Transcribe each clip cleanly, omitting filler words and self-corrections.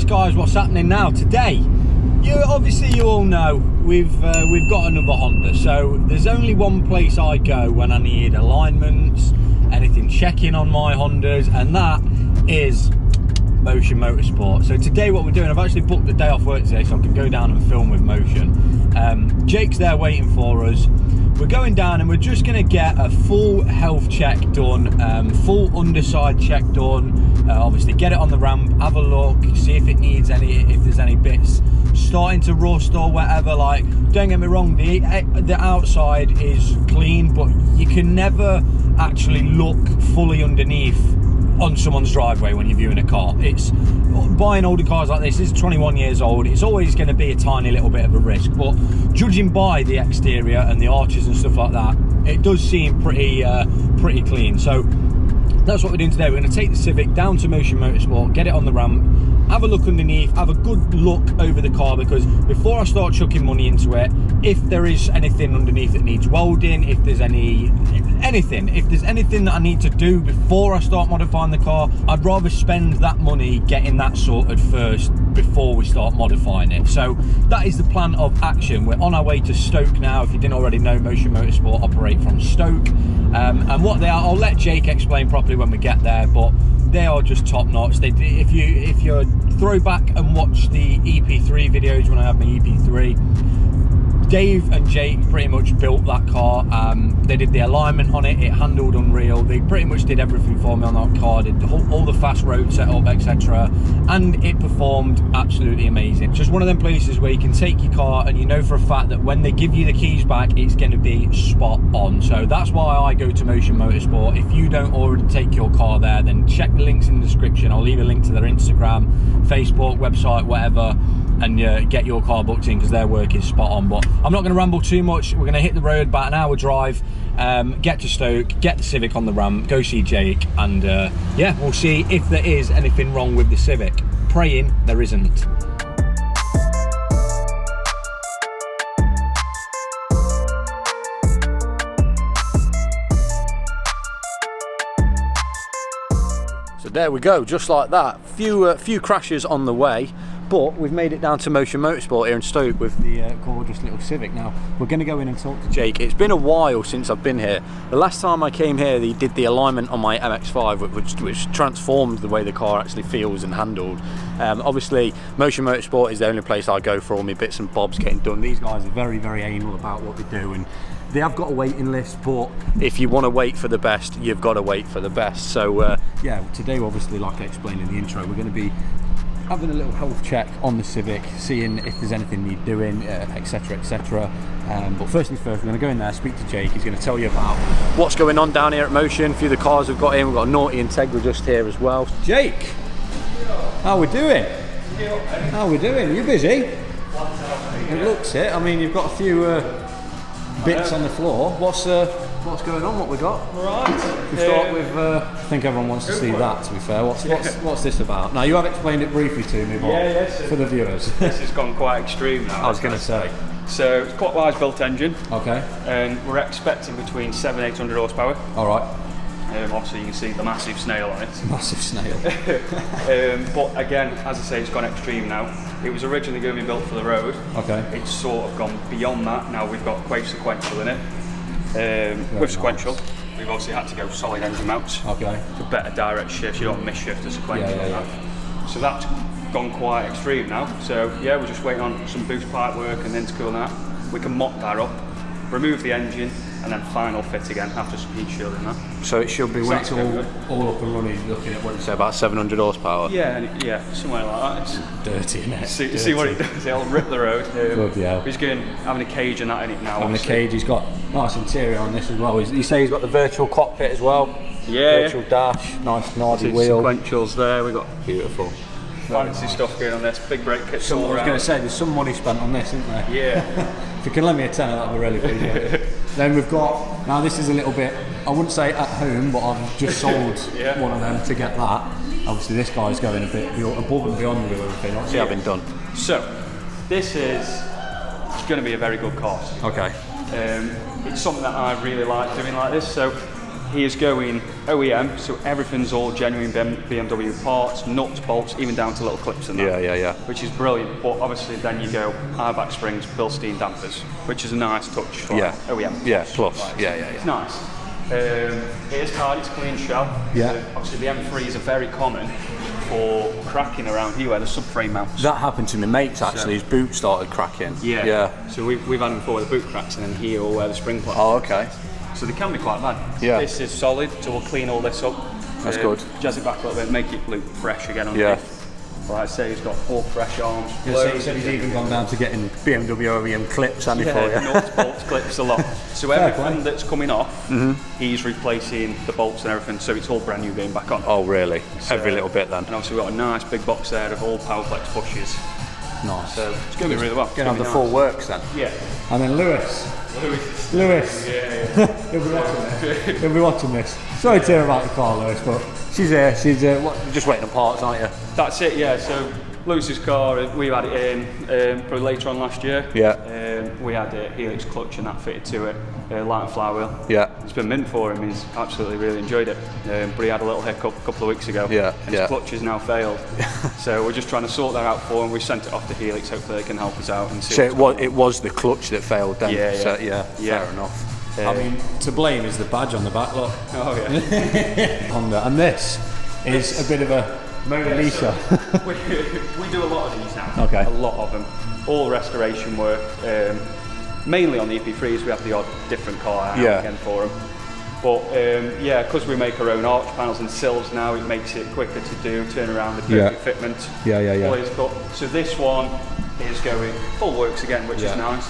guys, what's happening now. Today, obviously you all know we've got another Honda, so there's only one place I go when I need alignments, anything checking on my Hondas, and that is Motion Motorsport. So today what we're doing, I've actually booked the day off work today so I can go down and film with Motion. Jake's there waiting for us. We're going down and we're just going to get a full health check done, full underside check done, obviously get it on the ramp, have a look, see if it needs if there's any bits starting to rust or whatever. Like, don't get me wrong, the outside is clean, but you can never actually look fully underneath on someone's driveway when you're viewing a car. It's buying older cars like this is 21 years old, it's always going to be a tiny little bit of a risk, but judging by the exterior and the arches and stuff like that, it does seem pretty clean. So that's what we're doing today. We're going to take the Civic down to Motion Motorsport, get it on the ramp, have a look underneath, have a good look over the car, because before I start chucking money into it, if there is anything underneath that needs welding, if there's anything that I need to do before I start modifying the car, I'd rather spend that money getting that sorted first before we start modifying it. So that is the plan of action. We're on our way to Stoke now. If you didn't already know, Motion Motorsport operate from Stoke, and what they are, I'll let Jake explain properly when we get there, but they are just top notch. If you throw back and watch the EP3 videos when I have my EP3, Dave and Jake pretty much built that car. They did the alignment on it, it handled unreal, they pretty much did everything for me on that car, did all the fast road setup, etc., and it performed absolutely amazing. Just one of them places where you can take your car and you know for a fact that when they give you the keys back, it's going to be spot on. So that's why I go to Motion Motorsport. If you don't already take your car there, then check the links in the description. I'll leave a link to their Instagram, Facebook, website, whatever, and get your car booked in, because their work is spot on. But I'm not going to ramble too much. We're going to hit the road, about an hour drive, get to Stoke, get the Civic on the ramp, go see Jake, and yeah, we'll see if there is anything wrong with the Civic. Praying there isn't. So there we go, just like that. Few crashes on the way, but we've made it down to Motion Motorsport here in Stoke with the gorgeous little Civic. Now we're going to go in and talk to Jake. It's been a while since I've been here. The last time I came here, they did the alignment on my MX-5, which transformed the way the car actually feels and handled. Obviously Motion Motorsport is the only place I go for all my bits and bobs getting done. These guys are very, very anal about what they do, and they have got a waiting list, but if you want to wait for the best, you've got to wait for the best. So yeah, today obviously, like I explained in the intro, we're going to be having a little health check on the Civic, seeing if there's anything need doing, etc, etc. But first things first, we're going to go in there, speak to Jake. He's going to tell you about what's going on down here at Motion. A few of the cars we've got in. We've got a Naughty Integra just here as well. Jake, how we doing? How we doing? You busy? It looks it. I mean, you've got a few bits on the floor. What's going on? What we got? Right. We start with. I think everyone wants to see that. To be fair, what's this about? Now you have explained it briefly to me, but for the viewers, this has gone quite extreme now. I was going to say. So it's quite a large built engine. Okay. And we're expecting between 700 and 800 horsepower. All right. Obviously you can see the massive snail on it. Massive snail. But again, as I say, it's gone extreme now. It was originally going to be built for the road. Okay. It's sort of gone beyond that. Now we've got wave sequential in it. With sequential, nice. we've obviously had to go solid engine mounts. Okay. For better direct shifts, you don't miss shift a sequential. Yeah. So that's gone quite extreme now. So yeah, we're just waiting on some boost pipe work and intercooling that. We can mop that up, remove the engine, and then final fit again after some heat shielding that. So it should be, when it's all up and running, looking at what you say, about 700 horsepower? Yeah, somewhere like that. It's dirty, isn't it? See what it does, it'll rip the road. Good, yeah. He's having a cage and that in it now. Having a cage, he's got nice interior on this as well. You say he's got the virtual cockpit as well? Yeah. Virtual dash, nice nardy wheel. Sequentials there, we've got beautiful. Fancy stuff going on this, big brake kits all around. I was going to say, there's some money spent on this, isn't there? Yeah. If you can lend me a tenner, that'd be really appreciated. Then we've got, now this is a little bit, I wouldn't say at home, but I've just sold one of them to get that. Obviously this guy's going a bit above and beyond with everything. What's he having done? So, this is going to be a very good course. Okay. It's something that I really like doing like this. So, he is going OEM, so everything's all genuine BMW parts, nuts, bolts, even down to little clips and that. Yeah. Which is brilliant, but obviously then you go airbag springs, Bilstein dampers, which is a nice touch for OEM. Yeah, plus. Right. Yeah. It's nice. Here's card, it's clean shell. Yeah. Obviously the M3s are very common for cracking around here where the subframe mounts. That happened to my mates actually, his boot started cracking. Yeah. So we've had them before, the boot cracks, and then here or where the spring plate. Oh, okay. So they can be quite bad. Yeah. This is solid, so we'll clean all this up. That's good. Jazz it back a little bit, make it look fresh again underneath. Like I say, he's got all fresh arms. He said he's even gone down to getting BMW OEM clips, hasn't he, for you? Nuts, bolts, clips, a lot. So everything that's coming off, he's replacing the bolts and everything, so it's all brand new going back on. Oh, really? So, every little bit then? And obviously we've got a nice big box there of all Powerflex bushes. Nice. So it's going to be really well. Going to have the full works then? Yeah. And then Lewis. Yeah. He'll be watching this. Sorry to hear about the car, Lewis, but she's here. You're just waiting on parts, aren't you? That's it, yeah. So Lewis's car, we had it in probably later on last year. Yeah. We had a Helix clutch and that fitted to it, light and flywheel. Yeah. It's been mint for him. He's absolutely really enjoyed it. But he had a little hiccup a couple of weeks ago. Yeah. And his clutch has now failed. So we're just trying to sort that out for him. We sent it off to Helix. Hopefully they can help us out and see. So it was the clutch that failed then? Yeah. So, fair enough. I mean, to blame is the badge on the back, look. Oh yeah. Honda. And this is a bit of a Mona Lisa. we do a lot of these now. Okay. A lot of them. All restoration work. Mainly on the EP3s, we have the odd different car out again for them. But because we make our own arch panels and sills now, it makes it quicker to do, turn around the perfect fitment. Yeah. Always got. So this one is going full works again, which is nice.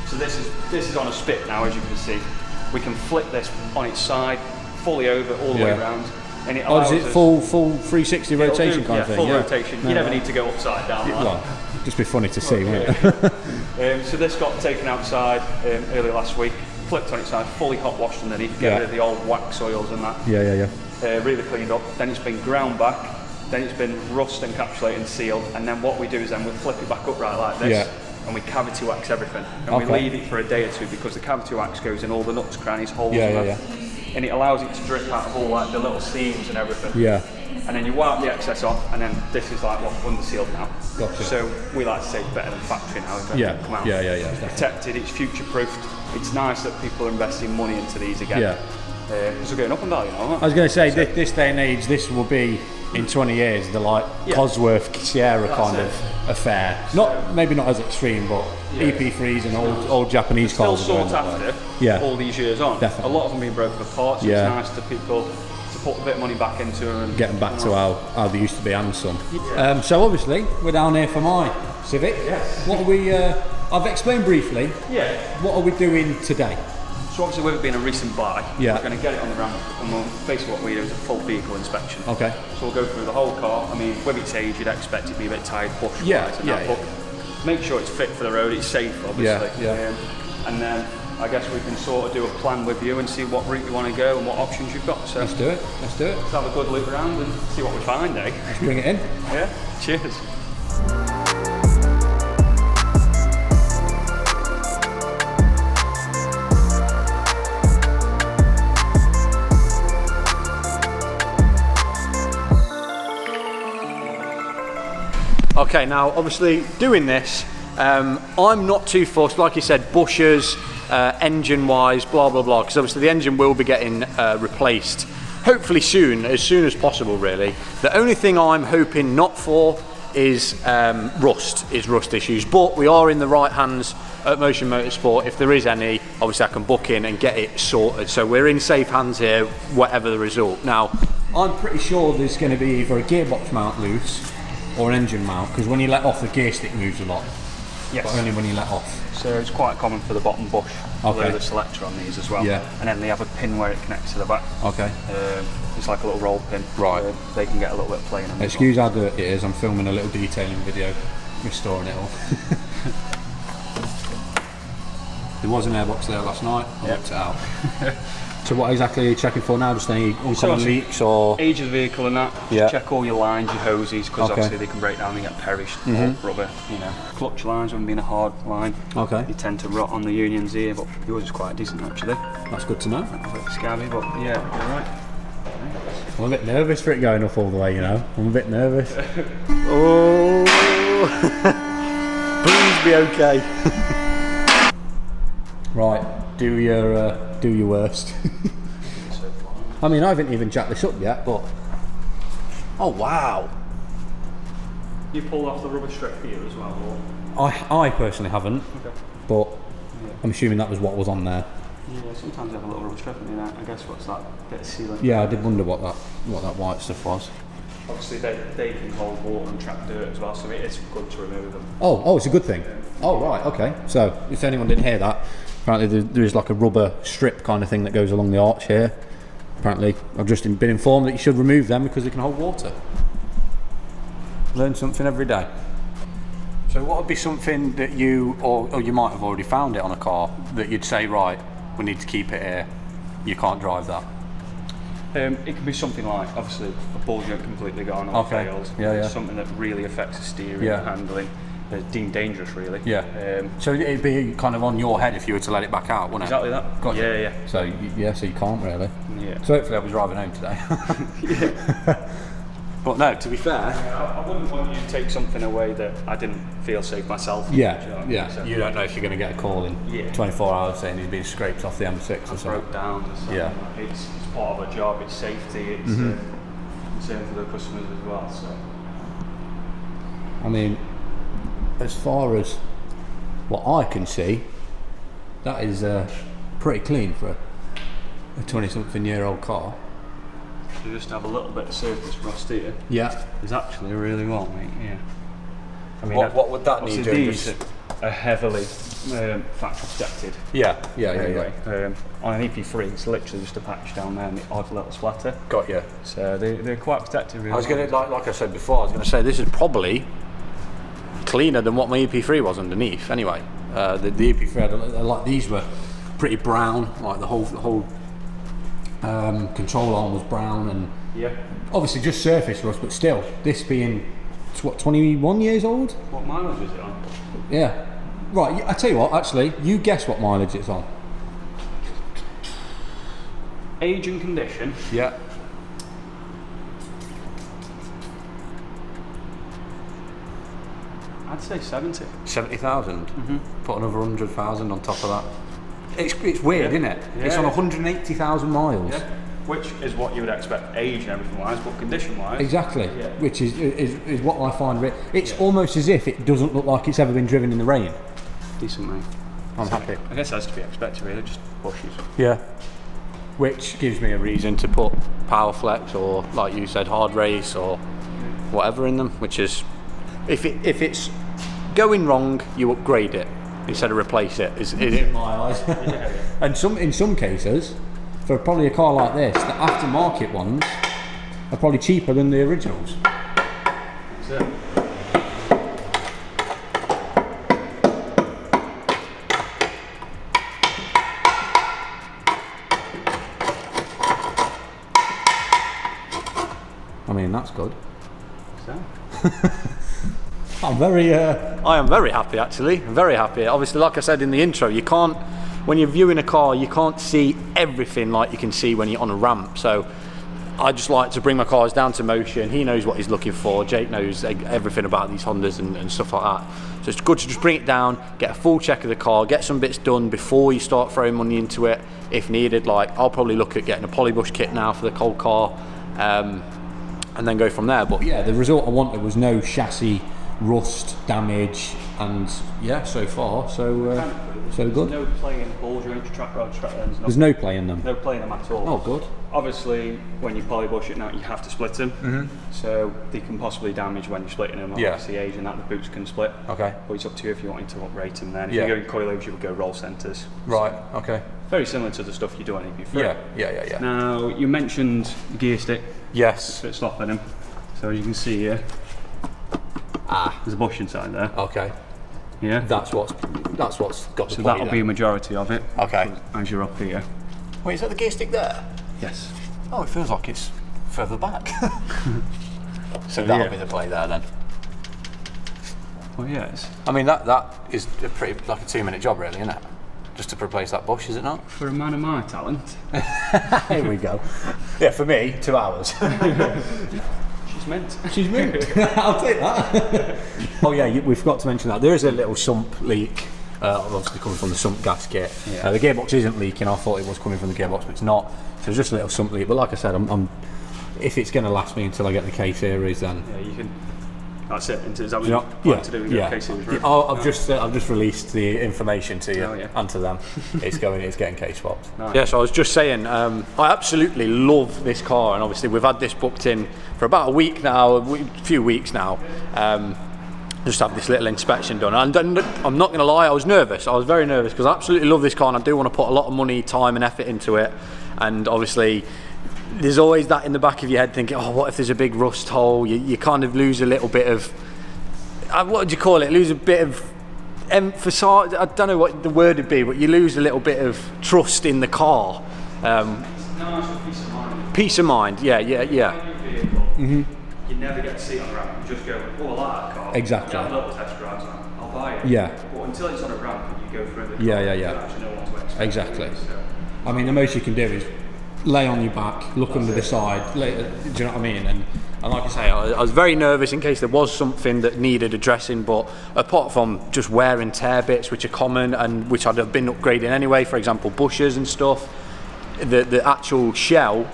So this is on a spit now, as you can see. We can flip this on its side, fully over, all the way around. And it allows is it full 360 rotation kind of thing? Full rotation. You never need to go upside down. Well, just be funny to see, wouldn't it? So this got taken outside early last week, flipped on its side, fully hot washed underneath, get rid of the old wax oils and that. Yeah. Really cleaned up. Then it's been ground back. Then it's been rust encapsulated and sealed. And then what we do is then we flip it back upright like this. Yeah. And we cavity wax everything. And we leave it for a day or two because the cavity wax goes in all the nuts, crannies, holes and that. And it allows it to drip out of all like the little seams and everything. Yeah. And then you wipe the excess off, and then this is like what's under sealed now. Gotcha. So we like to say it's better than factory now. Yeah. Come out. Yeah. It's protected, it's future proofed. It's nice that people are investing money into these again. Yeah. Because we're going up in value now, aren't I was going to say, this day and age, this will be in 20 years the Cosworth Sierra kind of affair. Maybe not as extreme, but EP3s and old Japanese cars. Still sought after. All these years on. Definitely. A lot of them being broken apart. So it's nice to people to put a bit of money back into them and get them back to how they used to be and some. So obviously we're down here for my Civic. Yes. What are we? I've explained briefly. Yeah. What are we doing today? So obviously with it being a recent buy, we're going to get it on the ramp, and basically what we do is a full vehicle inspection. Okay. So we'll go through the whole car. I mean, with its age, you'd expect it to be a bit tired, bush-wise, but make sure it's fit for the road, it's safe, obviously. And then I guess we can sort of do a plan with you and see what route you want to go and what options you've got. So let's do it. Let's have a good look around and see what we find, eh? Let's bring it in. Yeah. Cheers. Okay, now obviously doing this, I'm not too fussed, like you said, bushes, engine wise, blah blah blah, because obviously the engine will be getting replaced hopefully soon as possible really. The only thing I'm hoping not for is rust issues, but we are in the right hands at Motion Motorsport. If there is any, obviously I can book in and get it sorted, so we're in safe hands here whatever the result. Now I'm pretty sure there's going to be either a gearbox mount loose or an engine mount, because when you let off the gear stick moves a lot. Yes. But only when you let off. So it's quite common for the bottom bush, below the selector on these as well. Yeah. And then they have a pin where it connects to the back. Okay. It's like a little roll pin. Right. They can get a little bit of play in them. Excuse how dirty it is, I'm filming a little detailing video, restoring it all. There was an airbox there last night, I ripped it out. So what exactly are you checking for now? Just any uncommon leaks or age of the vehicle and that? Yeah. Check all your lines, your hoses, because obviously they can break down and get perished. Rubber, you know. Clutch lines, when being a hard line, you tend to rot on the unions here, but yours is quite decent actually. That's good to know. A bit scabby, but yeah, you're right. I'm a bit nervous for it going up all the way, you know. I'm a bit nervous. Oh, please be okay. Right, do your worst. I mean, I haven't even jacked this up yet, but oh wow! You pulled off the rubber strip here as well, or? I personally haven't, but I'm assuming that was what was on there. Yeah, sometimes they have a little rubber strip in there. I guess what's that bit of sealant? Yeah, I did wonder what that white stuff was. Obviously, they can hold water and trap dirt as well, so it's good to remove them. Oh, it's a good thing. Oh right, okay. So if anyone didn't hear that, apparently there is like a rubber strip kind of thing that goes along the arch here. Apparently, I've just been informed that you should remove them because they can hold water. Learn something every day. So what would be something that you, or you might have already found it on a car, that you'd say, right, we need to keep it here, you can't drive that? It can be something like, obviously, a ball joint completely gone or fails. Yeah. Something that really affects the steering and handling. Deemed dangerous, really. So it'd be kind of on your head if you were to let it back out, wouldn't exactly it? Exactly that. Got Yeah. So you can't really. Yeah. So hopefully I'll be driving home today. But no, to be fair, I wouldn't want you to take something away that I didn't feel safe myself. So you don't know if you're going to get a call in 24 hours saying he's been scraped off the M6 or something. Broke down or something. It's part of a job. It's safety. It's concern for the customers as well. So. I mean, as far as what I can see, that is pretty clean for a 20-something-year-old car. You just have a little bit of surface rust here. Yeah. There's actually really well, mate. Yeah. I mean, what would that need doing? These are heavily factory protected. Yeah. On an EP3, it's literally just a patch down there and the odd little splatter. Got you. So they're quite protected. Really. I was going to, like I said before, I was going to say this is probably cleaner than what my EP3 was underneath. Anyway, the EP3 had like these were pretty brown, like the whole control arm was brown, and obviously just surface rust, but still, this being 21 years old. What mileage is it on? Yeah, right. I tell you what, actually, you guess what mileage it's on. Age and condition. Yeah. I'd say 70. 70,000. Put another 100,000 on top of that. It's weird, isn't it? Yeah. It's on 180,000 miles. Yeah. Which is what you would expect, age and everything wise, but condition wise. Exactly. Yeah. Which is what I find. It's almost as if it doesn't look like it's ever been driven in the rain. Decent, mate. I'm happy. I guess that's to be expected, really. Just bushes. Yeah. Which gives me a reason to put Power Flex or, like you said, Hard Race or whatever in them. Which is, if it's going wrong, you upgrade it instead of replace it. Is in my eyes. And in some cases, for probably a car like this, the aftermarket ones are probably cheaper than the originals. That's it. I mean, that's good. So. I am very happy, actually. Very happy. Obviously, like I said in the intro, you can't, when you're viewing a car, you can't see everything like you can see when you're on a ramp. So I just like to bring my cars down to Motion. He knows what he's looking for. Jake knows everything about these Hondas and stuff like that. So it's good to just bring it down, get a full check of the car, get some bits done before you start throwing money into it if needed. Like, I'll probably look at getting a polybush kit now for the cold car, and then go from there. But yeah, the result I wanted was no chassis rust, damage, and yeah, so far so good. No play in ball joints, track rods, track ends. There's no play in them. No play in them at all. Oh, good. Obviously, when you polybush it now, you have to split them. So they can possibly damage when you're splitting them. Obviously, age and that, the boots can split. Okay. But it's up to you if you want to uprate them then. If you're going coilovers, you would go roll centres. Right, okay. Very similar to the stuff you do on EP3. Yeah. Now, you mentioned gear stick. Yes. A bit slop in them. So as you can see here, there's a bush inside there. Okay. Yeah. That's what's got the So that'll be a majority of it. Okay. As you're up here. Wait, is that the gear stick there? Yes. Oh, it feels like it's further back. So that'll be the play there then. Well, yes. I mean, that is a pretty, like a 2-minute job really, isn't it? Just to replace that bush, is it not? For a man of my talent. Here we go. Yeah, for me, 2 hours. She's mint. She's mint. I'll take that. Oh yeah, we forgot to mention that. There is a little sump leak, obviously coming from the sump gasket. Yeah. The gearbox isn't leaking. I thought it was coming from the gearbox, but it's not. So it's just a little sump leak. But like I said, if it's going to last me until I get the K series, then Yeah, you can. That's it. Is that what you plan to do with your K series? Right? I've just released the information to you and to them. It's getting K swapped. Nice. Yeah, so I was just saying, I absolutely love this car, and obviously we've had this booked in for about a week now, a few weeks now. Just have this little inspection done, and I'm not going to lie, I was nervous. I was very nervous because I absolutely love this car, and I do want to put a lot of money, time, and effort into it. And obviously, there's always that in the back of your head thinking, oh, what if there's a big rust hole? You kind of lose a little bit of, what would you call it? Lose a bit of emphasis. I don't know what the word would be, but you lose a little bit of trust in the car. No, it's peace of mind. Peace of mind, yeah. You never get to see it on a ramp. You just go, oh, I like that car. Exactly. You have little test drives on it. I'll buy it. Yeah. But until it's on a ramp and you go through the car, Yeah. you actually know what to expect. Exactly. So. I mean, the most you can do is lay on your back, look under the side, do you know what I mean? And like I say, I was very nervous in case there was something that needed addressing, but apart from just wear and tear bits, which are common and which I'd have been upgrading anyway, for example, bushes and stuff, the actual shell,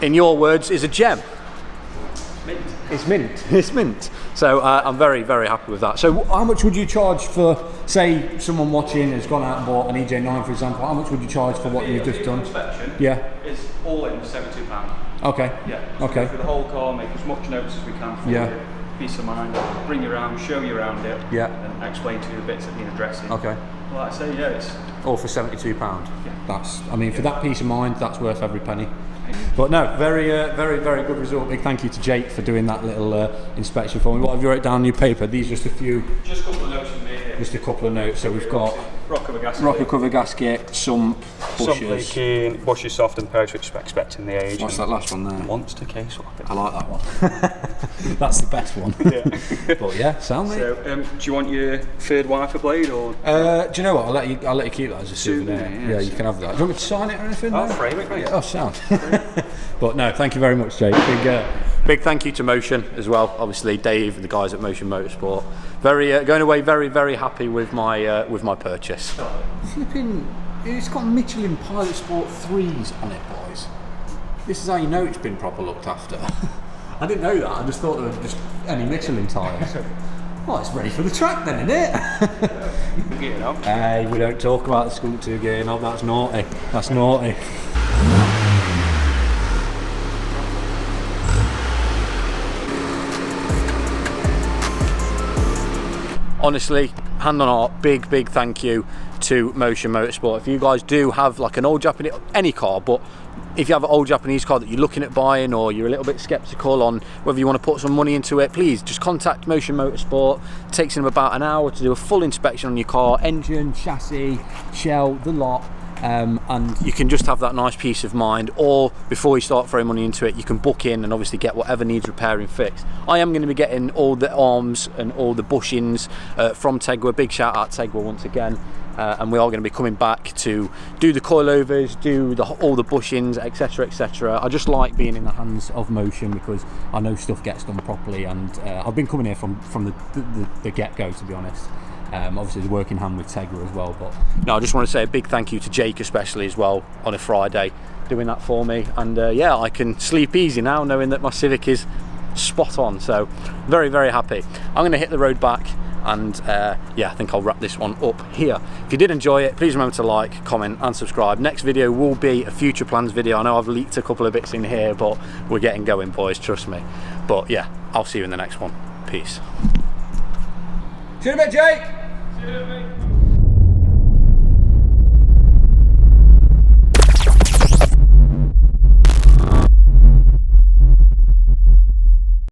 in your words, is a gem. Mint. It's mint. It's mint. So I'm very, very happy with that. So how much would you charge for, say, someone watching has gone out and bought an EJ9, for example? How much would you charge for what you've just done? Inspection. Yeah. It's all in £72. Okay. Yeah. Okay. For the whole car, make as much notes as we can for you. Peace of mind. Bring you around, show you around it. Yeah. And explain to you the bits that need addressing. Okay. Well, like I say, yeah, it's All for £72. Yeah. That's, I mean, for that peace of mind, that's worth every penny. But no, very, very good result. Big thank you to Jake for doing that little inspection for me. What have you wrote down on your paper? These just a few. just a couple of notes from me here. Just a couple of notes. So we've got rocker gasket. rocker cover gasket, sump, bushes. Sump leaking, bushes soft and post, which is expecting the age. What's that last one there? Monster K swap. I like that one. That's the best one. Yeah. But yeah, sound mate. So, do you want your third wiper blade or? Do you know what? I'll let you keep that as a souvenir. Souvenir, Yeah, yes. you can have that. Do you want me to sign it or anything? I'll No? frame it, mate. Yeah, oh, sound. But no, thank you very much, Jake. Big thank you to Motion as well. Obviously, Dave and the guys at Motion Motorsport. Going away very happy with my purchase. Flipping, it's got Michelin Pilot Sport 3s on it, boys. This is how you know it's been proper looked after. I didn't know that. I just thought they were just any Michelin tyres. Well, it's ready for the track then, isn't it? Gear knob. Hey, we don't talk about the Skunk 2 gear knob. That's naughty. That's naughty. Honestly, hand on heart, big thank you to Motion Motorsport. If you guys do have like an old Japanese, any car, but if you have an old Japanese car that you're looking at buying or you're a little bit skeptical on whether you want to put some money into it, please just contact Motion Motorsport. It takes them about an hour to do a full inspection on your car, engine, chassis, shell, the lot. And you can just have that nice peace of mind, or before you start throwing money into it, you can book in and obviously get whatever needs repairing fixed. I am going to be getting all the arms and all the bushings from Tegwa. Big shout out Tegwa once again. And we are going to be coming back to do the coilovers, do all the bushings, etc. I just like being in the hands of Motion because I know stuff gets done properly, and I've been coming here from the get-go, to be honest. Obviously the working hand with Tegra as well, but no, I just want to say a big thank you to Jake especially as well on a Friday doing that for me, and yeah, I can sleep easy now knowing that my Civic is spot on. So very happy. I'm going to hit the road back, and yeah, I think I'll wrap this one up here. If you did enjoy it, please remember to like, comment and subscribe. Next video will be a future plans video. I know I've leaked a couple of bits in here, but we're getting going, boys, trust me. But yeah, I'll see you in the next one. Peace. See you in a bit, Jake.